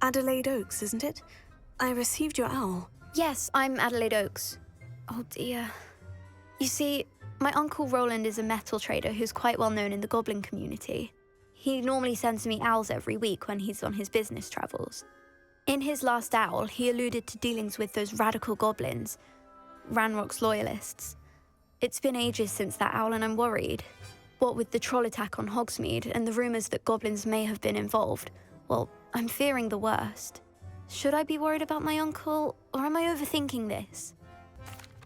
Adelaide Oaks, isn't it? I received your owl. Yes, I'm Adelaide Oaks. Oh dear. You see, my uncle Rowland is a metal trader who's quite well known in the goblin community. He normally sends me owls every week when he's on his business travels. In his last owl, he alluded to dealings with those radical goblins, Ranrock's loyalists. It's been ages since that owl and I'm worried. What with the troll attack on Hogsmeade and the rumours that goblins may have been involved, well, I'm fearing the worst. Should I be worried about my uncle, or am I overthinking this?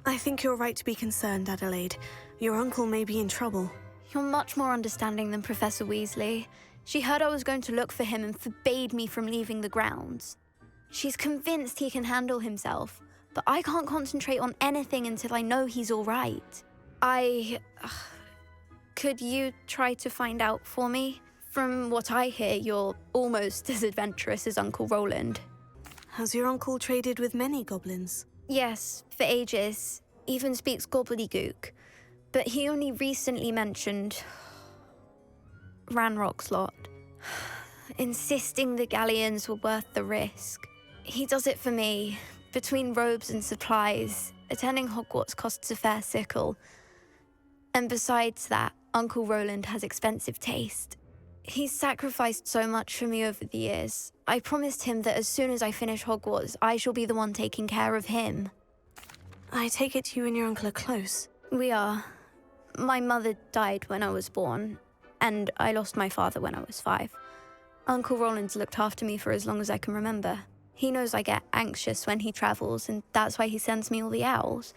I think you're right to be concerned, Adelaide. Your uncle may be in trouble. You're much more understanding than Professor Weasley. She heard I was going to look for him and forbade me from leaving the grounds. She's convinced he can handle himself, but I can't concentrate on anything until I know he's all right. Could you try to find out for me? From what I hear, you're almost as adventurous as Uncle Rowland. Has your uncle traded with many goblins? Yes, for ages. Even speaks gobbledygook. But he only recently mentioned Ranrock's lot, insisting the galleons were worth the risk. He does it for me. Between robes and supplies, attending Hogwarts costs a fair sickle. And besides that, Uncle Rowland has expensive taste. He's sacrificed so much for me over the years. I promised him that as soon as I finish Hogwarts, I shall be the one taking care of him. I take it you and your uncle are close. We are. My mother died when I was born, and I lost my father when I was 5. Uncle Rowland's looked after me for as long as I can remember. He knows I get anxious when he travels, and that's why he sends me all the owls,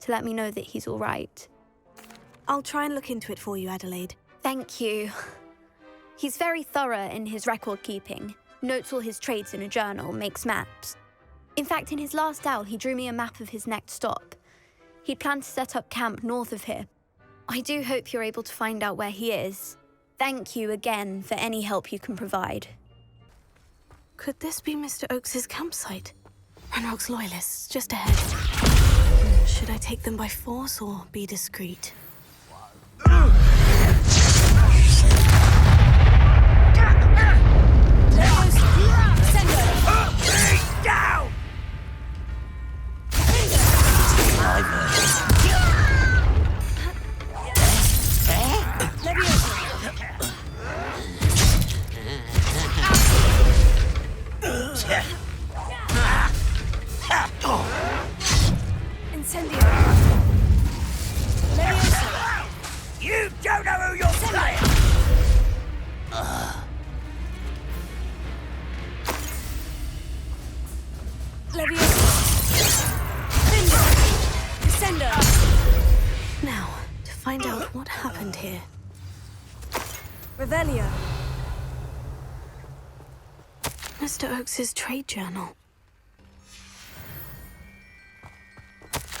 to let me know that he's all right. I'll try and look into it for you, Adelaide. Thank you. He's very thorough in his record keeping, notes all his trades in a journal, makes maps. In fact, in his last owl, he drew me a map of his next stop. He'd planned to set up camp north of here. I do hope you're able to find out where he is. Thank you again for any help you can provide. Could this be Mr. Oakes's campsite? Ranrock's loyalists, just ahead. Should I take them by force or be discreet? Down! You don't know who you're playing! Now, to find out what happened here. Revelio. Mr. Oakes's trade journal.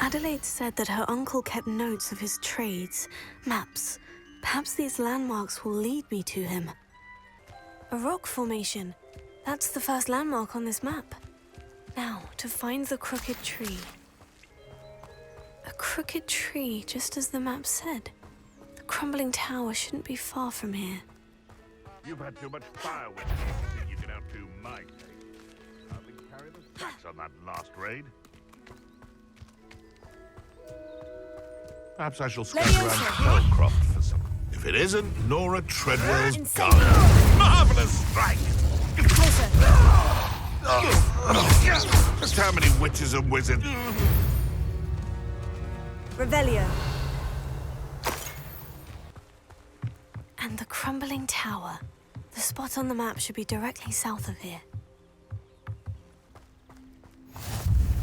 Adelaide said that her uncle kept notes of his trades, maps. Perhaps these landmarks will lead me to him. A rock formation. That's the first landmark on this map. Now, to find the crooked tree. A crooked tree, just as the map said. The crumbling tower shouldn't be far from here. You've had too much fire with you. Think you can outdo my taste. Hardly carry the sacks on that last raid. Perhaps I shall scratch around Hellcroft for some. If it isn't Nora Treadwell's garden. Marvelous strike! Just how many witches and wizards? Revelio. And the crumbling tower. The spot on the map should be directly south of here.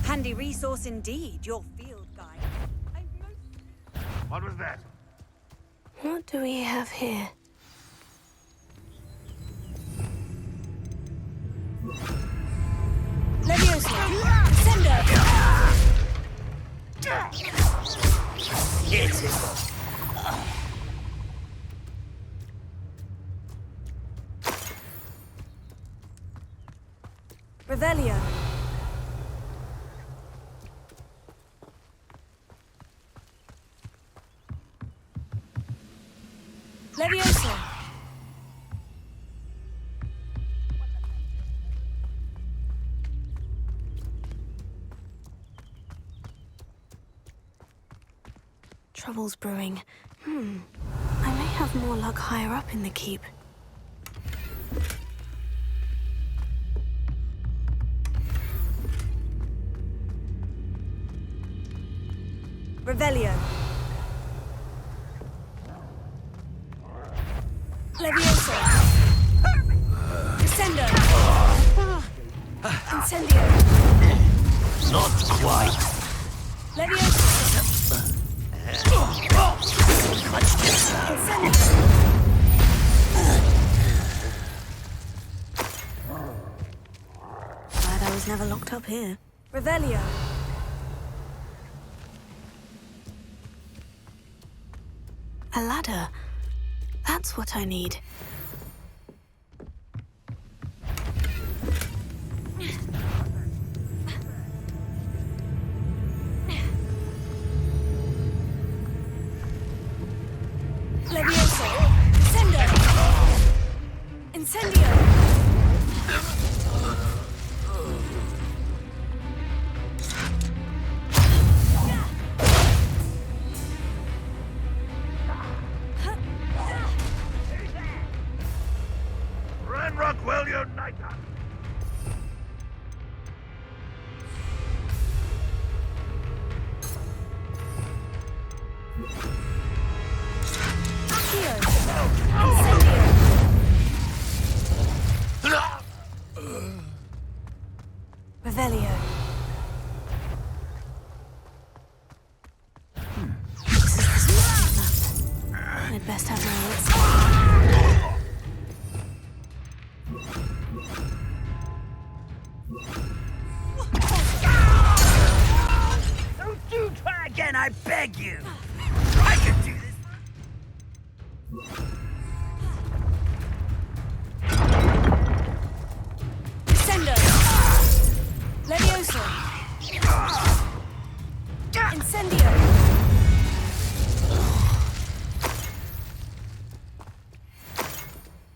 Handy resource indeed, your field guide. What was that? What do we have here? Leviosa. Descendo. Revelio. Leviosa. Trouble's brewing. I may have more luck higher up in the keep. Revelio. Levioso. Descendo. Incendio. Not quite. Levioso. Much too slow. Incendio. Glad I was never locked up here. Revelio. A ladder. That's what I need. Levioso. Descendo. Incendio. Ran Rockwell Uniter! Accio. Incendio. Revelio. This is the spot on that. I'd best have my wits. Don't you try again, I beg you! I can do this! Descendo. Levioso. Incendio.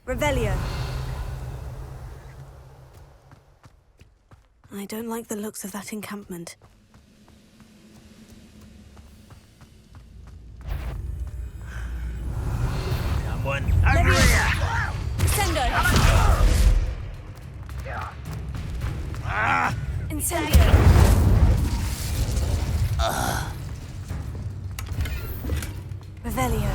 Revelio. I don't like the looks of that encampment. Someone over here! Descendo. Ah! Incendio. Revelio.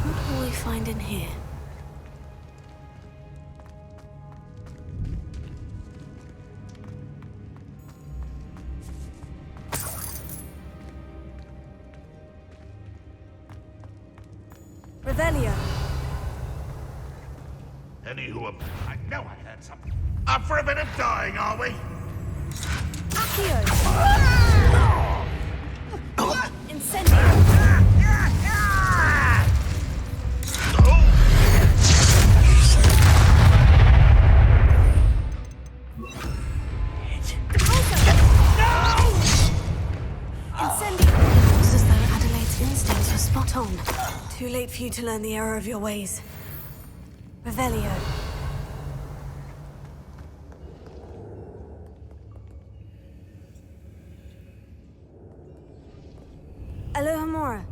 What will we find in here? Revelio. Any who are... I know I heard something. Up for a bit of dying, are we? Accio. Incendio. Incendio. Looks as though Adelaide's instincts were spot on. Too late for you to learn the error of your ways. Revelio. Alohomora.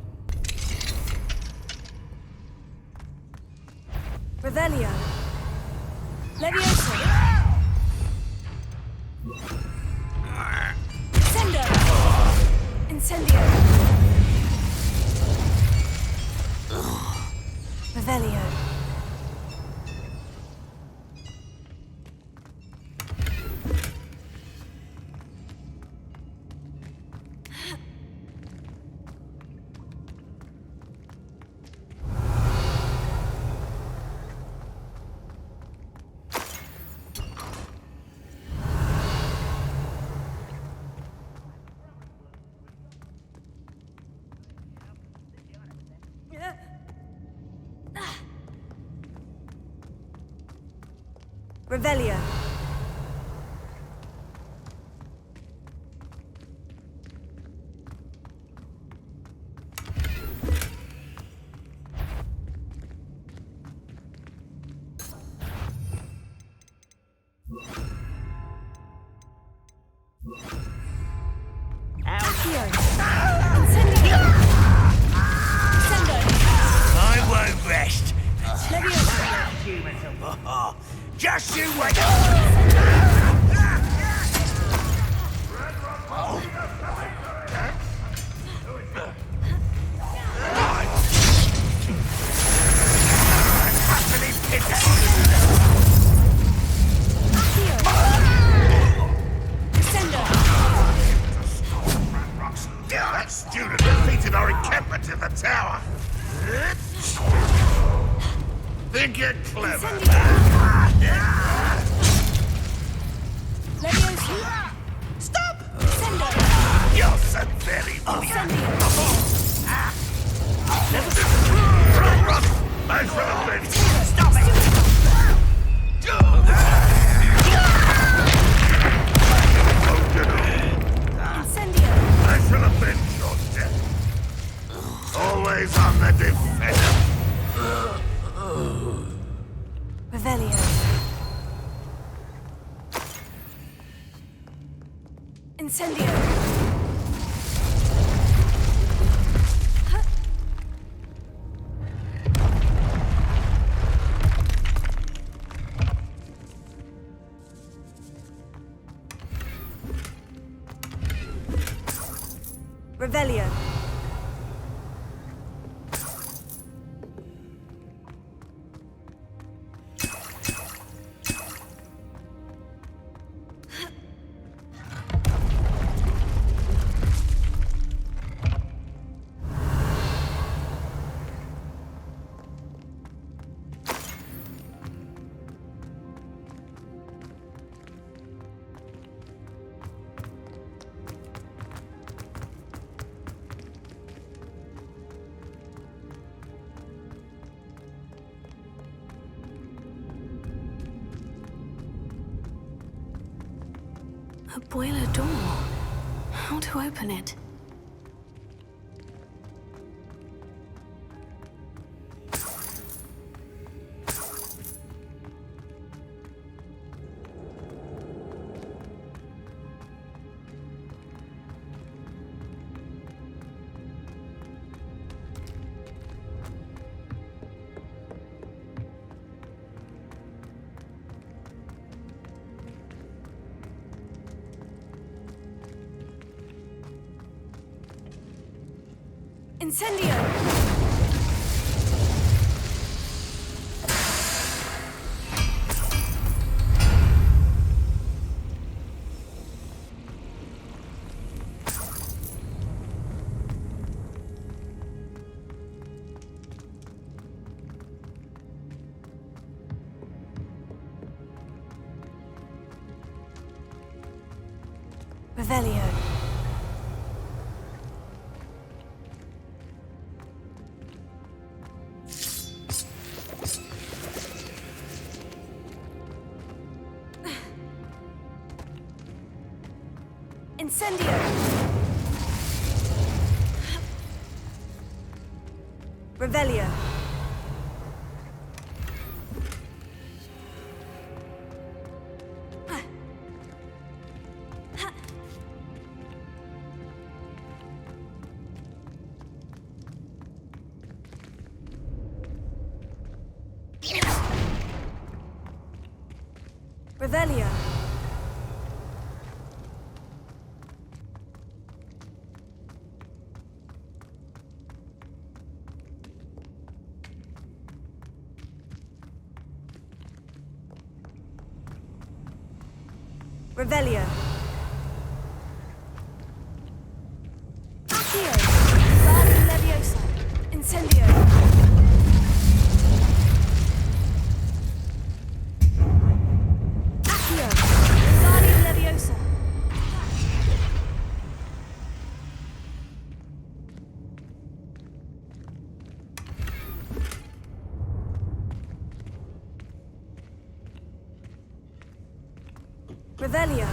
Revelio. Levioso. Descendo. Incendio. Revelio. Revelio. Just you wait! That student defeated our encampment in the tower. Think you're clever. Stop! You're so very brilliant. Run! I shall have been. Stop it! I shall avenge your death. Always on the defender. Revelio. Incendio. Revelio. A boiler door. How to open it? Incendio! Revelio. Incendio! Revelio. Revelio. Revelio. Accio. Guardian Leviosa. Incendio. Accio. Guardian Leviosa. Revelio.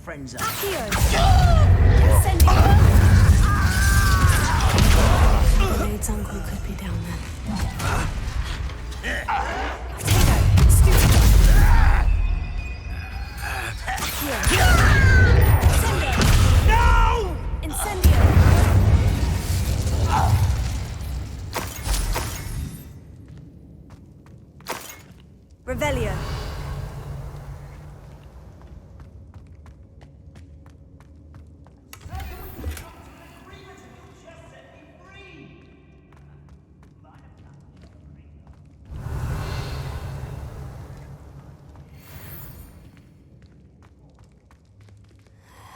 Friends are. Accio. Adelaide's uncle could be down there. No! Incendio! Revelio.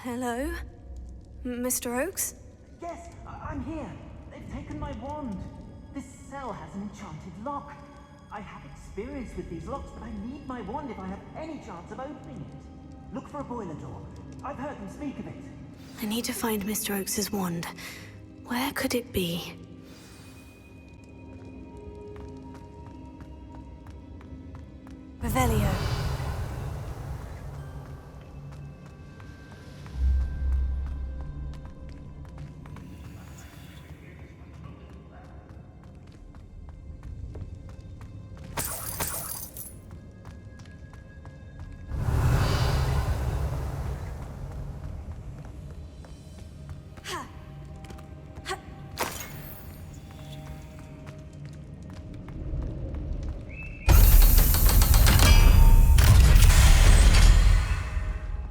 Hello? Mr. Oakes? Yes, I'm here. They've taken my wand. This cell has an enchanted lock. I have experience with these locks, but I need my wand if I have any chance of opening it. Look for a boiler door. I've heard them speak of it. I need to find Mr. Oakes' wand. Where could it be? Revelio.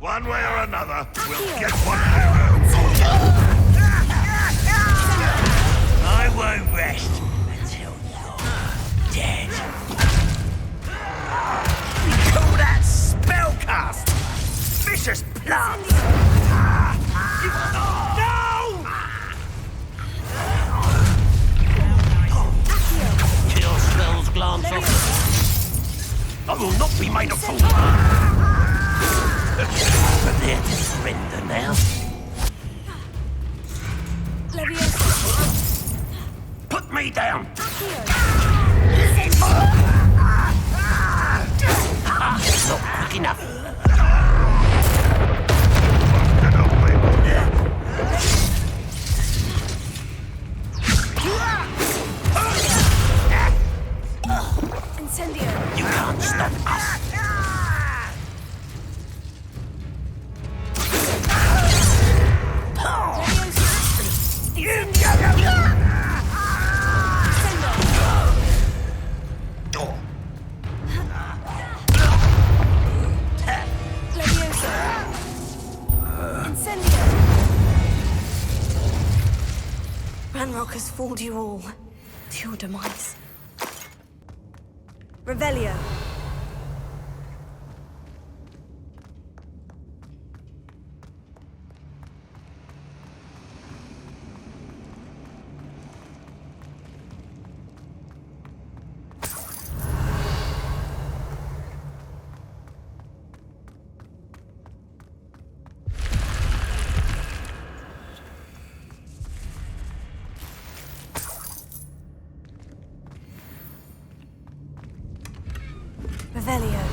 One way or another, we'll get what I won't rest until you're dead. We call that spellcast. Vicious plant. No! Kill spells glance off. I will not be made a fool. Prepare to surrender now. Put me down! Not quick enough. Incendio. You can't stop us. Ranrock has fooled you all. To your demise. Revelio. Revelio.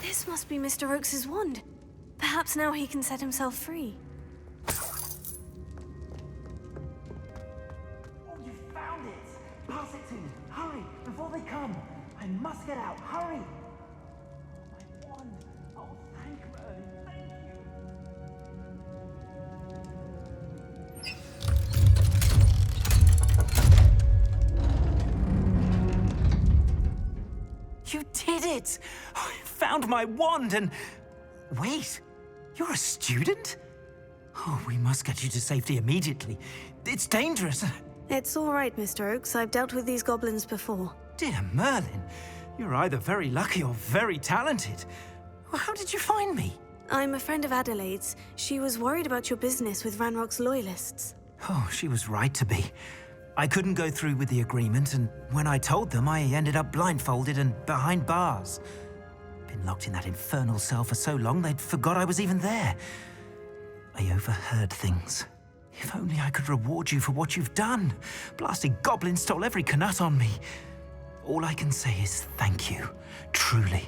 This must be Mr. Oakes' wand. Perhaps now he can set himself free. Oh, you found it! Pass it to me. Hurry, before they come. I must get out. Hurry! My wand. Oh, thank Merlin. Thank you. You did it! I found my wand and... Wait, you're a student? Oh, we must get you to safety immediately. It's dangerous. It's all right, Mr. Oakes. I've dealt with these goblins before. Dear Merlin, you're either very lucky or very talented. Well, how did you find me? I'm a friend of Adelaide's. She was worried about your business with Ranrock's loyalists. Oh, she was right to be. I couldn't go through with the agreement, and when I told them, I ended up blindfolded and behind bars. Been locked in that infernal cell for so long, they'd forgot I was even there. I overheard things. If only I could reward you for what you've done. Blasted goblins stole every Knut on me. All I can say is thank you, truly.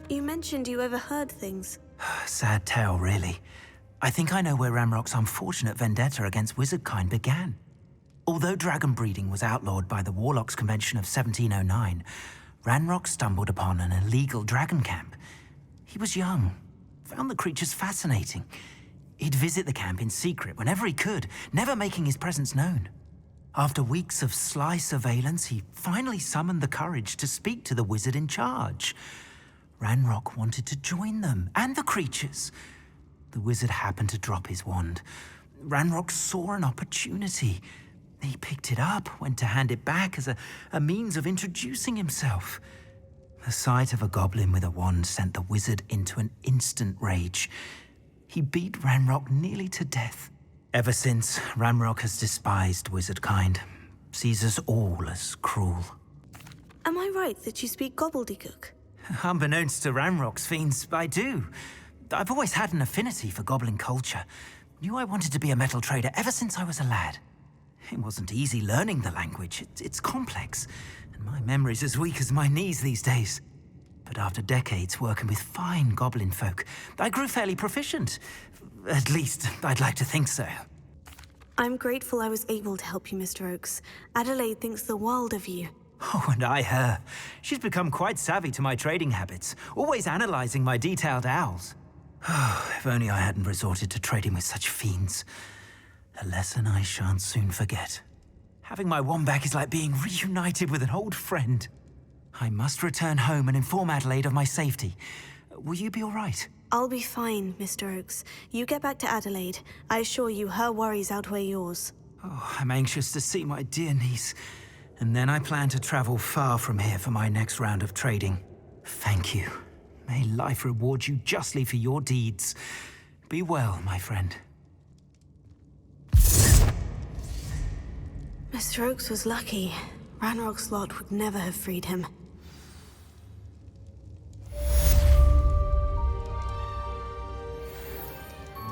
You mentioned you overheard things. Sad tale, really. I think I know where Ranrock's unfortunate vendetta against wizardkind began. Although dragon breeding was outlawed by the Warlocks Convention of 1709, Ranrock stumbled upon an illegal dragon camp. He was young, found the creatures fascinating. He'd visit the camp in secret whenever he could, never making his presence known. After weeks of sly surveillance, he finally summoned the courage to speak to the wizard in charge. Ranrock wanted to join them, and the creatures. The wizard happened to drop his wand. Ranrock saw an opportunity. He picked it up, went to hand it back as a means of introducing himself. The sight of a goblin with a wand sent the wizard into an instant rage. He beat Ranrock nearly to death. Ever since, Ranrock has despised wizardkind, sees us all as cruel. Am I right that you speak gobbledygook? Unbeknownst to Ranrock's fiends, I do. I've always had an affinity for goblin culture. Knew I wanted to be a metal trader ever since I was a lad. It wasn't easy learning the language. It's complex, and my memory's as weak as my knees these days. But after decades working with fine goblin folk, I grew fairly proficient. At least, I'd like to think so. I'm grateful I was able to help you, Mr. Oakes. Adelaide thinks the world of you. Oh, and I her. She's become quite savvy to my trading habits, always analyzing my detailed owls. If only I hadn't resorted to trading with such fiends. A lesson I shan't soon forget. Having my wand back is like being reunited with an old friend. I must return home and inform Adelaide of my safety. Will you be all right? I'll be fine, Mr. Oakes. You get back to Adelaide. I assure you her worries outweigh yours. Oh, I'm anxious to see my dear niece. And then I plan to travel far from here for my next round of trading. Thank you. May life reward you justly for your deeds. Be well, my friend. Mr. Oakes was lucky. Ranrock's lot would never have freed him.